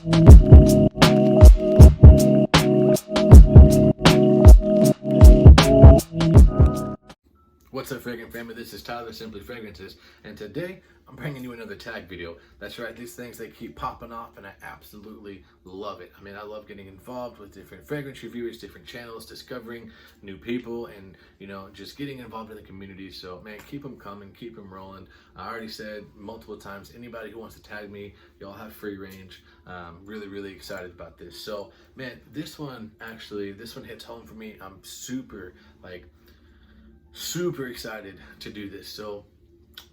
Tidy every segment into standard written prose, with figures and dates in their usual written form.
What's up, fragrant family? This is Tyler, Simply Fragrances, and today I'm bringing you another tag video. That's right, these things, they keep popping off, and I absolutely love it. I mean, I love getting involved with different fragrance reviewers, different channels, discovering new people, and, just getting involved in the community. So, man, keep them coming, keep them rolling. I already said multiple times, anybody who wants to tag me, y'all have free range. Really, really excited about this. So, man, this one hits home for me. I'm super excited to do this. So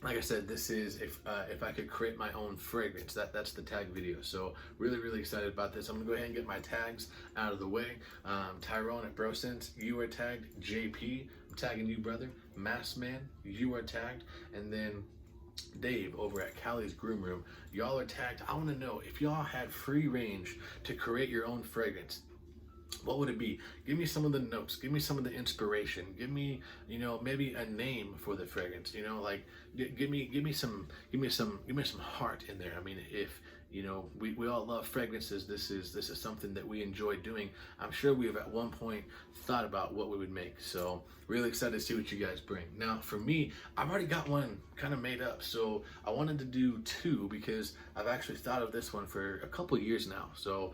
like I said, this is if I could create my own fragrance, that's the tag video. So really excited about this. I'm gonna go ahead and get my tags out of the way. Tyrone at BroSense, you are tagged. JP, I'm tagging you, brother. Massman, you are tagged. And then Dave over at Callie's Groom Room, y'all are tagged. I want to know if y'all had free range to create your own fragrance, what would it be? Give me some of the notes, give me some of the inspiration, give me, maybe a name for the fragrance, give me some heart in there. I mean, if we all love fragrances, this is something that we enjoy doing. I'm sure we have at one point thought about what we would make. So really excited to see what you guys bring. Now for me, I've already got one kind of made up, so I wanted to do two because I've actually thought of this one for a couple years now. So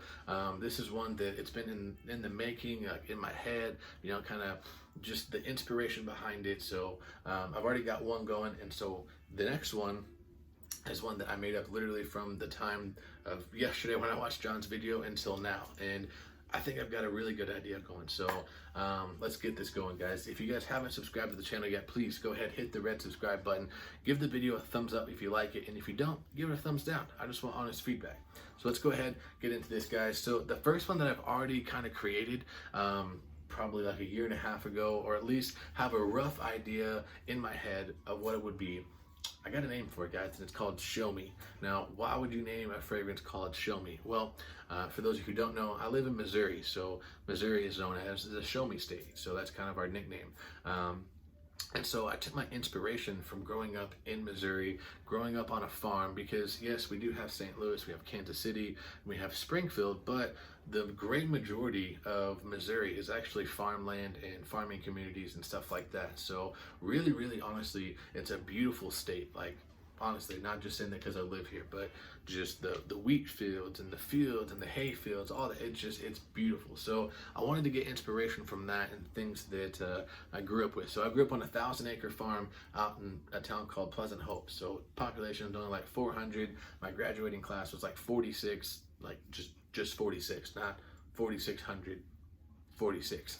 this is one that it's been in the making, like in my head, kind of just the inspiration behind it. So I've already got one going, and so the next one is one that I made up literally from the time of yesterday when I watched John's video until now, and I think I've got a really good idea going. So let's get this going, guys. If you guys haven't subscribed to the channel yet, please go ahead, hit the red subscribe button, give the video a thumbs up if you like it, and if you don't, give it a thumbs down. I just want honest feedback. So let's go ahead, get into this, guys. So the first one that I've already kind of created, probably like a year and a half ago, or at least have a rough idea in my head of what it would be. I got a name for it, guys, and it's called Show Me. Now, why would you name a fragrance called Show Me? Well, for those of you who don't know, I live in Missouri, so Missouri is known as the Show Me State, so that's kind of our nickname. And so I took my inspiration from growing up in Missouri, growing up on a farm, because yes, we do have St. Louis, we have Kansas City, we have Springfield, but the great majority of Missouri is actually farmland and farming communities and stuff like that. So really, honestly, it's a beautiful state. Like, honestly, not just saying that because I live here, but just the wheat fields and the hay fields, all that, it's beautiful. So I wanted to get inspiration from that and things that I grew up with. So I grew up on a 1,000-acre farm out in a town called Pleasant Hope. So population is only like 400. My graduating class was like 46, like just 46, not 4,600. 46.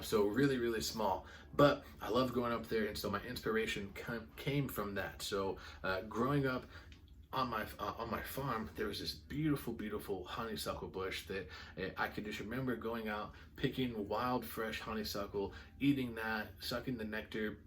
So really small, but I love going up there, and so my inspiration came from that. So growing up on my farm, there was this beautiful honeysuckle bush that I could just remember going out, picking wild fresh honeysuckle, eating that, sucking the nectar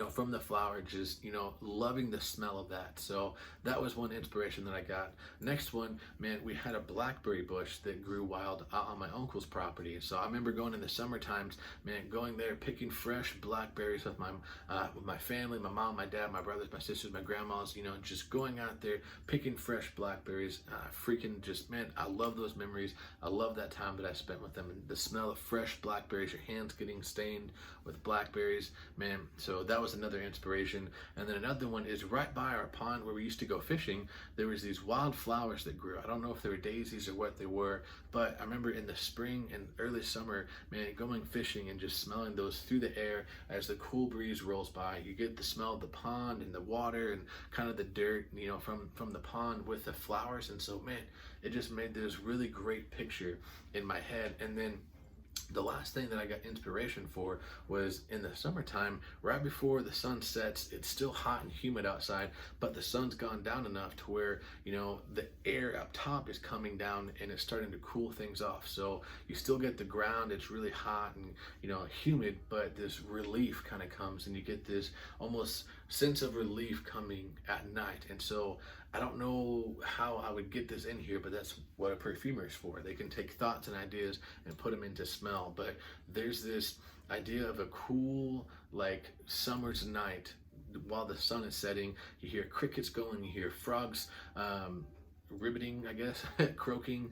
from the flower, just, loving the smell of that. So that was one inspiration that I got. Next one, man, we had a blackberry bush that grew wild out on my uncle's property. So I remember going in the summer times, man, going there, picking fresh blackberries with my family, my mom, my dad, my brothers, my sisters, my grandmas, just going out there, picking fresh blackberries, freaking just, man, I love those memories. I love that time that I spent with them, and the smell of fresh blackberries, your hands getting stained with blackberries, man. So that was another inspiration. And then another one is right by our pond where we used to go fishing, there was these wild flowers that grew. I don't know if they were daisies or what they were, but I remember in the spring and early summer, man, going fishing and just smelling those through the air as the cool breeze rolls by. You get the smell of the pond and the water and kind of the dirt, from the pond with the flowers. And so, man, it just made this really great picture in my head. And then the last thing that I got inspiration for was in the summertime, right before the sun sets. It's still hot and humid outside, but the sun's gone down enough to where, the air up top is coming down and it's starting to cool things off. So you still get the ground, it's really hot and, humid, but this relief kind of comes, and you get this almost sense of relief coming at night. And so I don't know how I would get this in here, but that's what a perfumer is for. They can take thoughts and ideas and put them into smell. But there's this idea of a cool, like, summer's night while the sun is setting. You hear crickets going, you hear frogs ribbiting, I guess, croaking,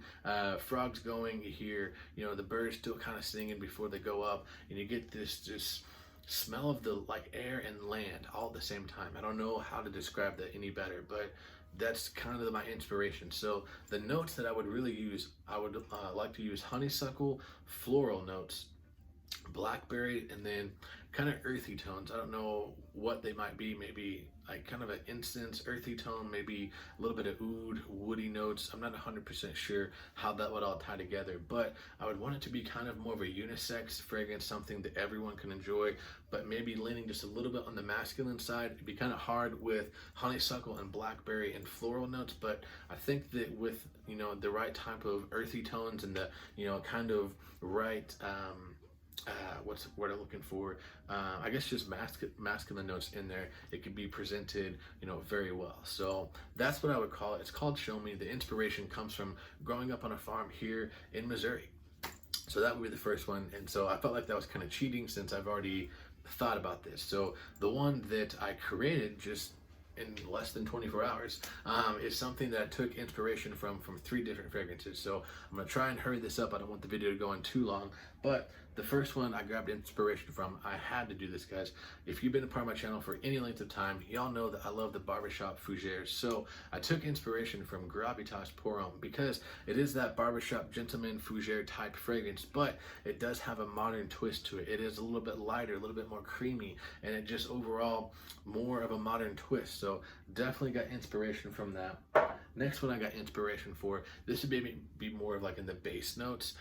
frogs going. You hear, the birds still kind of singing before they go up, and you get this just smell of the like air and land all at the same time. I don't know how to describe that any better, but that's kind of my inspiration. So the notes that I would really use, I would like to use honeysuckle, floral notes, blackberry, and then kind of earthy tones. I don't know what they might be. Maybe like kind of an incense earthy tone, maybe a little bit of oud, woody notes. I'm not 100% sure how that would all tie together, but I would want it to be kind of more of a unisex fragrance, something that everyone can enjoy, but maybe leaning just a little bit on the masculine side. It'd be kind of hard with honeysuckle and blackberry and floral notes, but I think that with the right type of earthy tones and the kind of right what's the word I'm looking for? I guess just masculine notes in there. It could be presented, very well. So that's what I would call it. It's called Show Me. The inspiration comes from growing up on a farm here in Missouri. So that would be the first one. And so I felt like that was kind of cheating since I've already thought about this. So the one that I created just in less than 24 hours is something that I took inspiration from 3 different fragrances. So I'm gonna try and hurry this up. I don't want the video to go on too long, but the first one I grabbed inspiration from. I had to do this, guys. If you've been a part of my channel for any length of time, y'all know that I love the barbershop fougères. So I took inspiration from Gravitas Pour Homme because it is that barbershop gentleman fougere type fragrance, but it does have a modern twist to it. It is a little bit lighter, a little bit more creamy, and it just overall more of a modern twist. So definitely got inspiration from that. Next one I got inspiration for, this would be more of like in the bass notes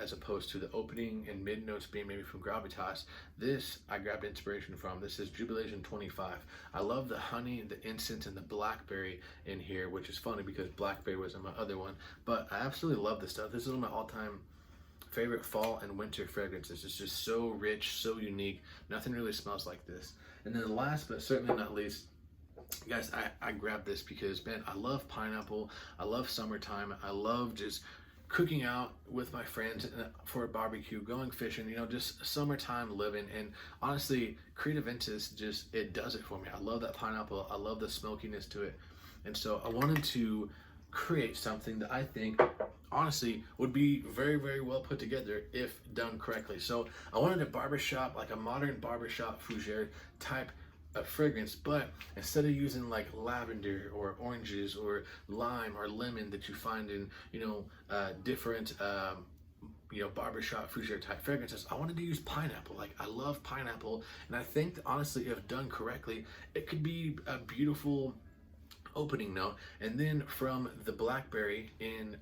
as opposed to the opening and mid notes being maybe from Gravitas. This I grabbed inspiration from. This is Jubilation 25. I love the honey, the incense, and the blackberry in here, which is funny because blackberry was in my other one, but I absolutely love this stuff. This is one of my all-time favorite fall and winter fragrances. It's just so rich, so unique. Nothing really smells like this. And then last but certainly not least, guys, I grabbed this because, man, I love pineapple. I love summertime. I love just cooking out with my friends for a barbecue, going fishing, just summertime living. And honestly, Creed Aventus just, it does it for me. I love that pineapple. I love the smokiness to it. And so I wanted to create something that I think honestly would be very, very well put together if done correctly. So I wanted a barbershop, like a modern barbershop fougere type of fragrance, but instead of using like lavender or oranges or lime or lemon that you find in different barbershop fougere type fragrances, I wanted to use pineapple. Like, I love pineapple, and I think that honestly, if done correctly, it could be a beautiful opening note. And then from the blackberry in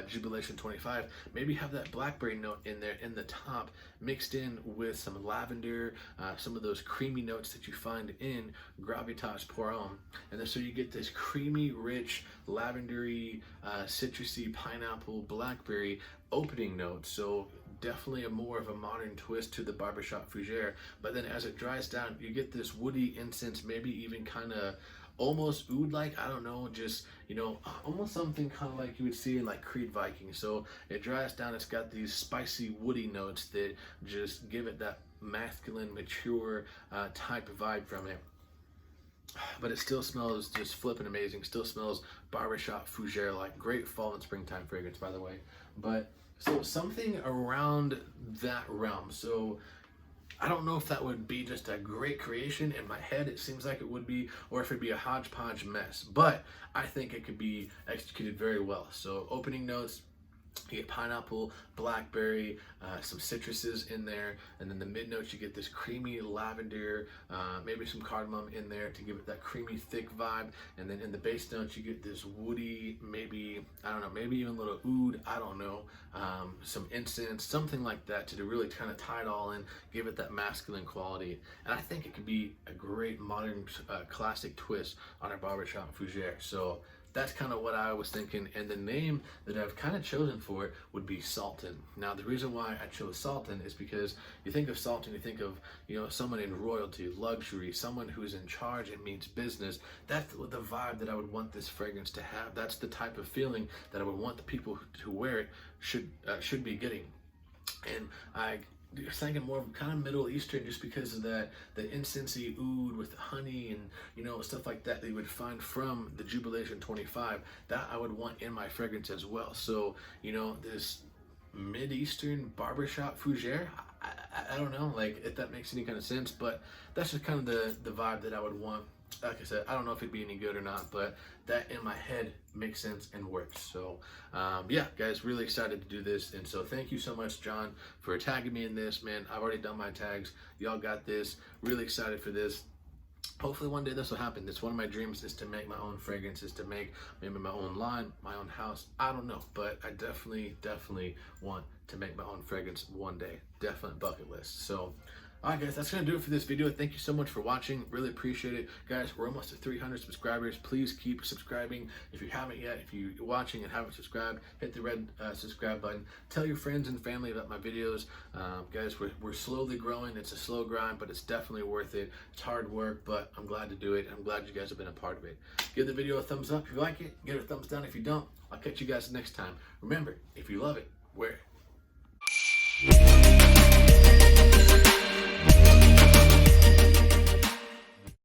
Jubilation 25, maybe have that blackberry note in there in the top, mixed in with some lavender, some of those creamy notes that you find in Gravitas Pour Homme. And then so you get this creamy, rich, lavendery, citrusy, pineapple, blackberry opening note. So definitely a more of a modern twist to the barbershop fougere. But then as it dries down, you get this woody incense, maybe even kind of almost oud-like, I don't know, just, almost something kind of like you would see in like Creed Viking. So it dries down, it's got these spicy woody notes that just give it that masculine, mature type of vibe from it. But it still smells just flipping amazing, still smells barbershop fougere, like great fall and springtime fragrance, by the way. But so something around that realm. So I don't know if that would be just a great creation. In my head, it seems like it would be, or if it'd be a hodgepodge mess, but I think it could be executed very well. So opening notes, you get pineapple, blackberry, some citruses in there, and then the mid notes you get this creamy lavender, maybe some cardamom in there to give it that creamy thick vibe, and then in the base notes you get this woody, maybe, I don't know, maybe even a little oud, I don't know, some incense, something like that to really kind of tie it all in, give it that masculine quality. And I think it could be a great modern classic twist on our barbershop fougere. So that's kind of what I was thinking, and the name that I've kind of chosen for it would be Sultan. Now, the reason why I chose Sultan is because you think of Sultan, you think of, someone in royalty, luxury, someone who's in charge and means business. That's the vibe that I would want this fragrance to have. That's the type of feeling that I would want the people who wear it should be getting. And I thinking more of kind of Middle Eastern, just because of that the incensey oud with the honey and stuff like that you would find from the Jubilation 25, that I would want in my fragrance as well. So this Mid-Eastern barbershop fougere, I don't know, like, if that makes any kind of sense, but that's just kind of the vibe that I would want. Like I said, I don't know if it'd be any good or not, but that in my head makes sense and works. So yeah, guys, really excited to do this. And so thank you so much, John, for tagging me in this, man. I've already done my tags. Y'all got this. Really excited for this. Hopefully one day this will happen. It's one of my dreams, is to make my own fragrances, to make maybe my own line, my own house. I don't know, but I definitely want to make my own fragrance one day. Definite bucket list. So alright guys, that's going to do it for this video. Thank you so much for watching. Really appreciate it. Guys, we're almost at 300 subscribers. Please keep subscribing. If you haven't yet, if you're watching and haven't subscribed, hit the red subscribe button. Tell your friends and family about my videos. Guys, we're slowly growing. It's a slow grind, but it's definitely worth it. It's hard work, but I'm glad to do it. I'm glad you guys have been a part of it. Give the video a thumbs up if you like it. Give it a thumbs down if you don't. I'll catch you guys next time. Remember, if you love it, wear it.